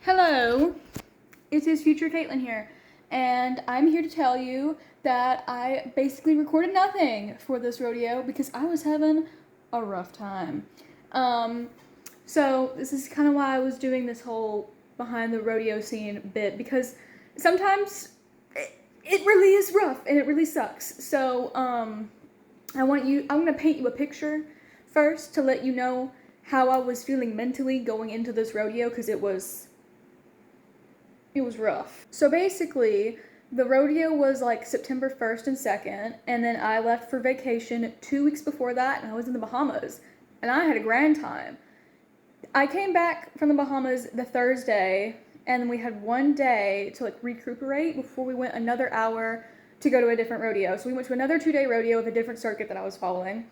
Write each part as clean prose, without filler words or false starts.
Hello, it is Future Caitlin here, and I'm here to tell you that I basically recorded nothing for this rodeo because I was having a rough time. So this is kind of why I was doing this whole behind the rodeo scene bit, because sometimes it really is rough and it really sucks. So I'm gonna paint you a picture first to let you know how I was feeling mentally going into this rodeo, because it was rough. So basically, the rodeo was like September 1st and 2nd, and then I left for vacation 2 weeks before that, and I was in the Bahamas, and I had a grand time. I came back from the Bahamas the Thursday, and then we had one day to like recuperate before we went another hour to go to a different rodeo. So we went to another 2-day rodeo with a different circuit that I was following.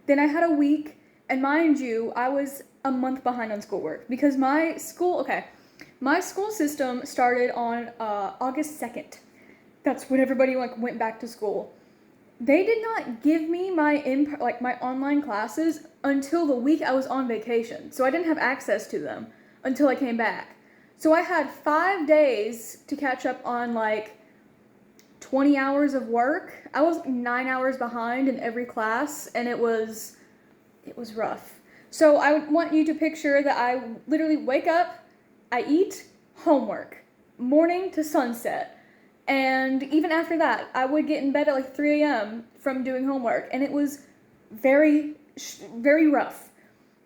Then I had a week, and mind you, I was a month behind on schoolwork because my school system started on August 2nd. That's when everybody went back to school. They did not give me my online classes until the week I was on vacation. So I didn't have access to them until I came back. So I had 5 days to catch up on like 20 hours of work. I was 9 hours behind in every class, and it was rough. So I want you to picture that I literally wake up, I eat, homework, morning to sunset. And even after that, I would get in bed at like 3 a.m. from doing homework. And it was very, very rough.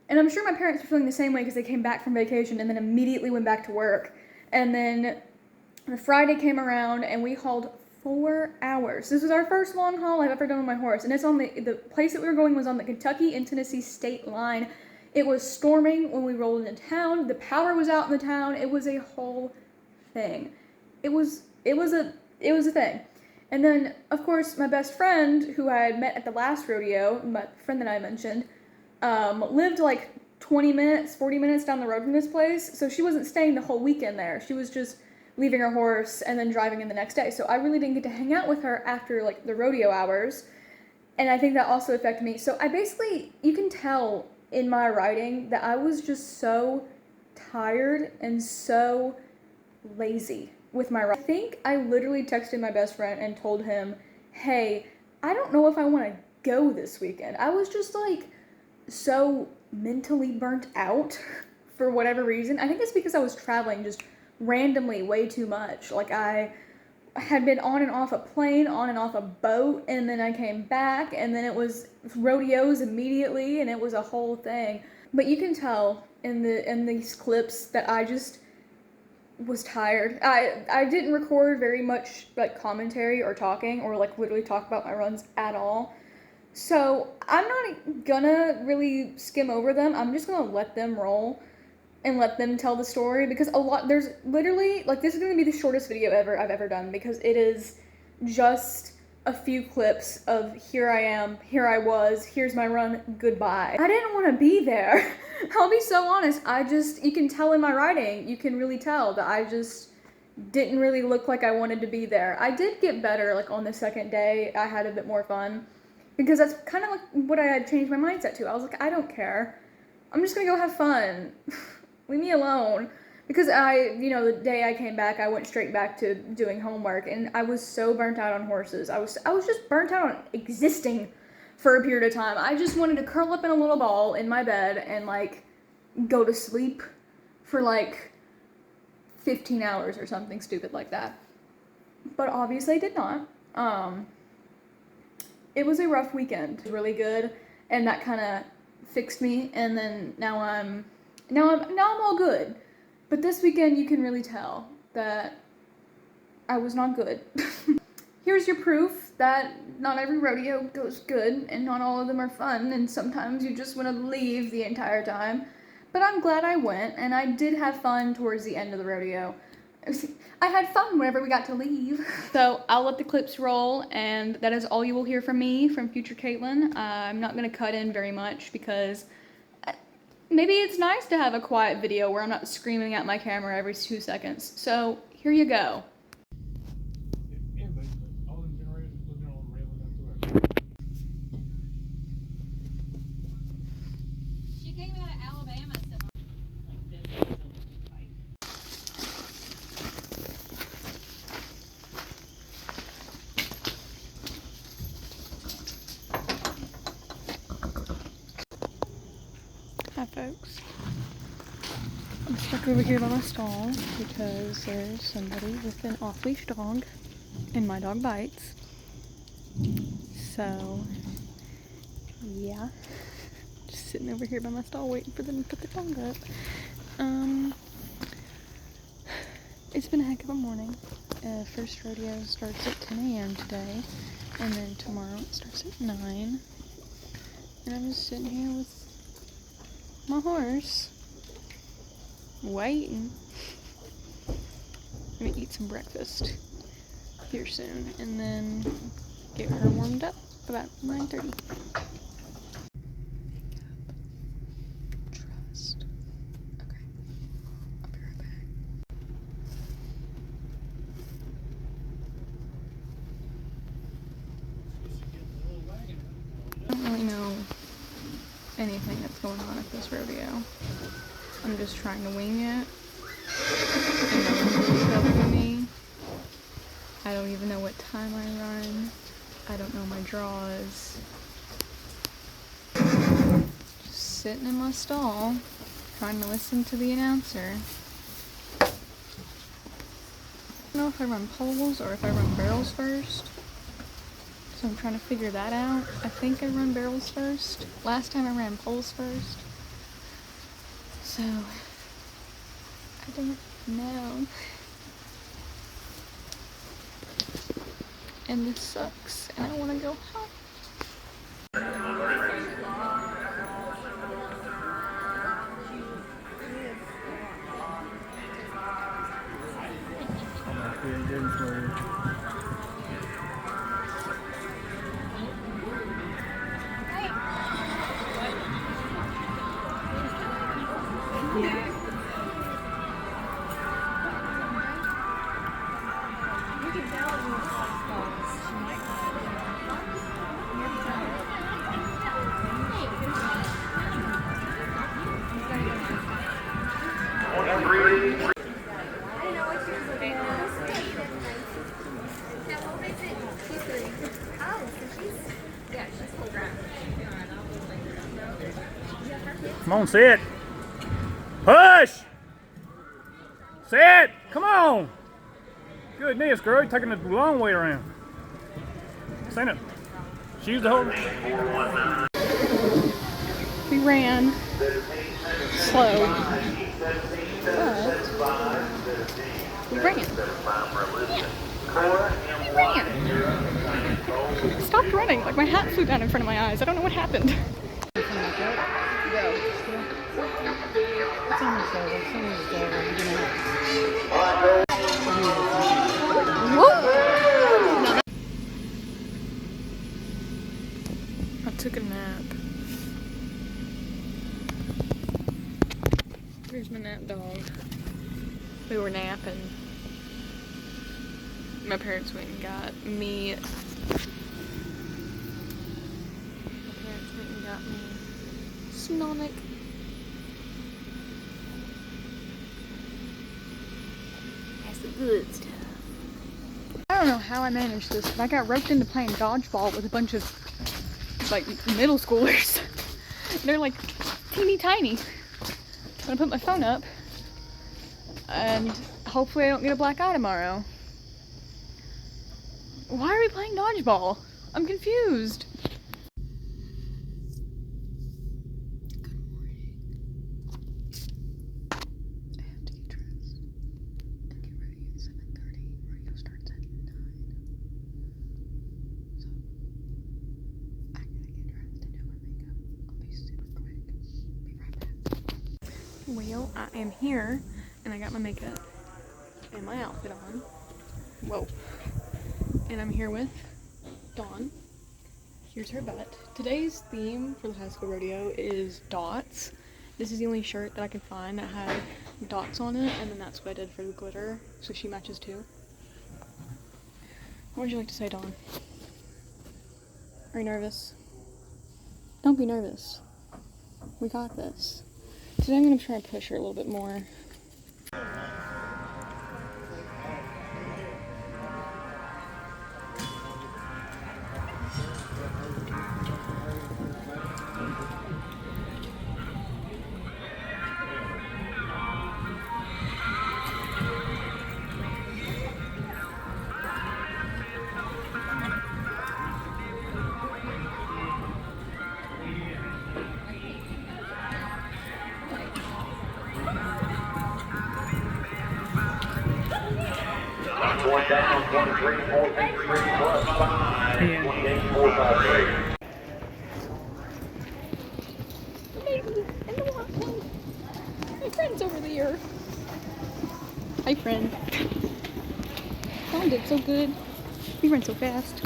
And I'm sure my parents were feeling the same way because they came back from vacation and then immediately went back to work. And then the Friday came around and we hauled 4 hours. This was our first long haul I've ever done with my horse. And it's on the place that we were going was on the Kentucky and Tennessee state line. It was storming when we rolled into town. The power was out in the town. It was a whole thing. It was a thing. And then, of course, my best friend, who I had met at the last rodeo, my friend that I mentioned, lived like 20 minutes, 40 minutes down the road from this place. So she wasn't staying the whole weekend there. She was just leaving her horse and then driving in the next day. So I really didn't get to hang out with her after like the rodeo hours. And I think that also affected me. So you can tell in my writing that I was just so tired and so lazy with my writing. I think I literally texted my best friend and told him, hey, I don't know if I want to go this weekend. I was just like so mentally burnt out for whatever reason. I think it's because I was traveling just randomly way too much. Like I had been on and off a plane, on and off a boat, and then I came back, and then it was rodeos immediately, and it was a whole thing. But you can tell in these clips that I just was tired. I didn't record very much like commentary or talking or like literally talk about my runs at all. So I'm not gonna really skim over them. I'm just gonna let them roll and let them tell the story, because there's literally, like, this is going to be the shortest video I've ever done, because it is just a few clips of here I am, here I was, here's my run, goodbye. I didn't want to be there. I'll be so honest, you can tell in my writing, you can really tell that I just didn't really look like I wanted to be there. I did get better, like, on the second day, I had a bit more fun, because that's kind of like what I had changed my mindset to. I was like, I don't care. I'm just going to go have fun. Leave me alone. Because the day I came back, I went straight back to doing homework, and I was so burnt out on horses. I was just burnt out on existing for a period of time. I just wanted to curl up in a little ball in my bed and like go to sleep for like 15 hours or something stupid like that. But obviously I did not. It was a rough weekend. It was really good, and that kind of fixed me, and then now I'm all good. But this weekend you can really tell that I was not good. Here's your proof that not every rodeo goes good, and not all of them are fun, and sometimes you just want to leave the entire time. But I'm glad I went, and I did have fun towards the end of the rodeo. I had fun whenever we got to leave. So I'll let the clips roll, and that is all you will hear from me, from Future Caitlin. I'm not going to cut in very much because maybe it's nice to have a quiet video where I'm not screaming at my camera every 2 seconds. So here you go. She came out of Alabama. I'm stuck over here by my stall because there's somebody with an off-leash dog and my dog bites. So, yeah. Just sitting over here by my stall waiting for them to put the dog up. It's been a heck of a morning. First rodeo starts at 10 a.m. today, and then tomorrow it starts at 9. And I'm just sitting here with my horse, waiting. I'm gonna eat some breakfast here soon, and then get her warmed up about 9:30. Trust. Okay, I'll be right back. I don't really know anything that's going on at this rodeo. I'm just trying to wing it, and no one's really helping me. I don't even know what time I run. I don't know my draws. Just sitting in my stall, trying to listen to the announcer. I don't know if I run poles or if I run barrels first. So I'm trying to figure that out. I think I run barrels first. Last time I ran poles first. So, I don't know. And this sucks, and I want to go home. Come on, sit. Push! Sit! Come on! Goodness, girl, you're taking the long way around. Seen it. She's the whole. We ran slow, but we ran. I stopped running, like my hat flew down in front of my eyes. I don't know what happened. I took a nap. Here's my nap dog. We were napping. My parents went and got me. Sonic. That's the good stuff. I don't know how I managed this, but I got roped into playing dodgeball with a bunch of like middle schoolers. They're like teeny tiny. I'm gonna put my phone up and hopefully I don't get a black eye tomorrow. Why are we playing dodgeball? I'm confused. Well, I am here, and I got my makeup and my outfit on. Whoa. And I'm here with Dawn. Here's her butt. Today's theme for the high school rodeo is dots. This is the only shirt that I could find that had dots on it, and then that's what I did for the glitter, so she matches too. What would you like to say, Dawn? Are you nervous? Don't be nervous. We got this. Today I'm going to try to push her a little bit more. going down 23-4-3 plus 5, 28-4-5-3. Maybe in the water. My friend's over there. Hi, friend. Found it so good. We ran so fast.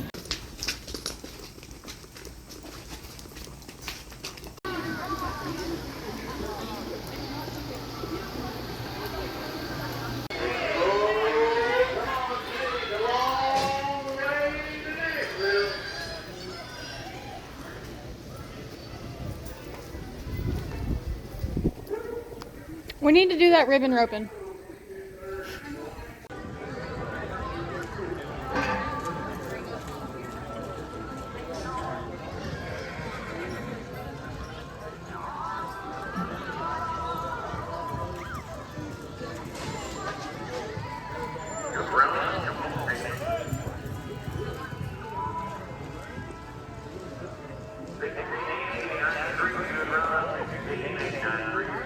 We need to do that ribbon roping.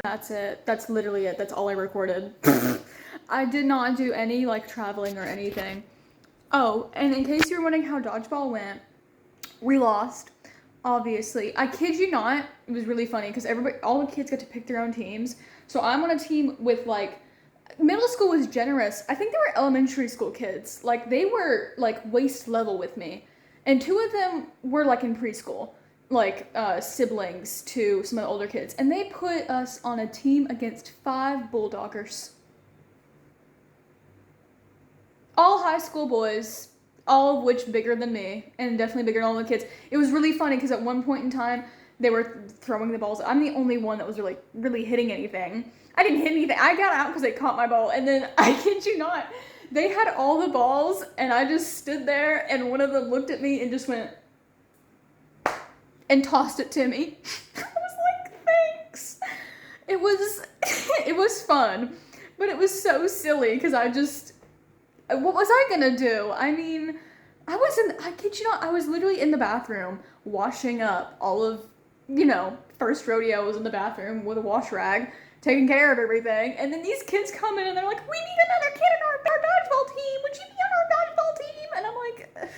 That's it. That's literally it. That's all I recorded. I did not do any like traveling or anything. Oh, and in case you're wondering how dodgeball went, we lost. Obviously, I kid you not. It was really funny because all the kids got to pick their own teams. So I'm on a team with like, middle school was generous. I think they were elementary school kids. Like they were like waist level with me, and 2 of them were like in preschool, like siblings to some of the older kids, and they put us on a team against 5 bulldoggers. All high school boys, all of which bigger than me, and definitely bigger than all the kids. It was really funny because at one point in time, they were throwing the balls. I'm the only one that was really hitting anything. I didn't hit anything. I got out because they caught my ball, and then I kid you not, they had all the balls, and I just stood there, and one of them looked at me and just went and tossed it to me. I was like, thanks. It was fun, but it was so silly because what was I gonna do? I mean, I kid you not, I was literally in the bathroom washing up all of, first rodeo was in the bathroom with a wash rag, taking care of everything, and then these kids come in and they're like, we need another kid in our dodgeball team, would you be on our dodgeball team? And I'm like,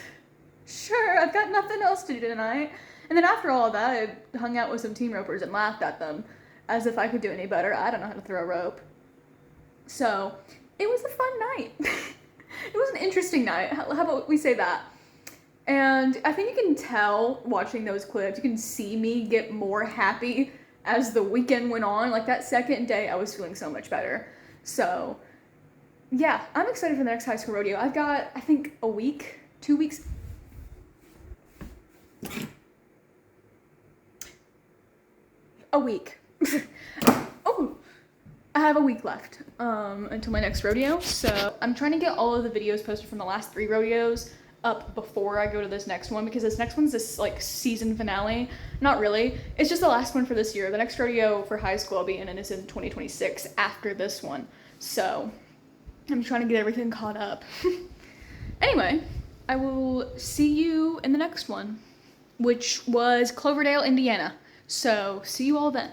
sure, I've got nothing else to do tonight. And then after all of that, I hung out with some team ropers and laughed at them as if I could do any better. I don't know how to throw a rope. So, it was a fun night. It was an interesting night. How about we say that? And I think you can tell watching those clips, you can see me get more happy as the weekend went on. Like that second day, I was feeling so much better. So, yeah, I'm excited for the next high school rodeo. I've got, I think, a week, 2 weeks. A week. Oh, I have a week left until my next rodeo. So I'm trying to get all of the videos posted from the last 3 rodeos up before I go to this next one, because this next one's this like season finale. Not really. It's just the last one for this year. The next rodeo for high school I'll be in, and it's in 2026 after this one. So I'm trying to get everything caught up. Anyway, I will see you in the next one, which was Cloverdale, Indiana. So see you all then.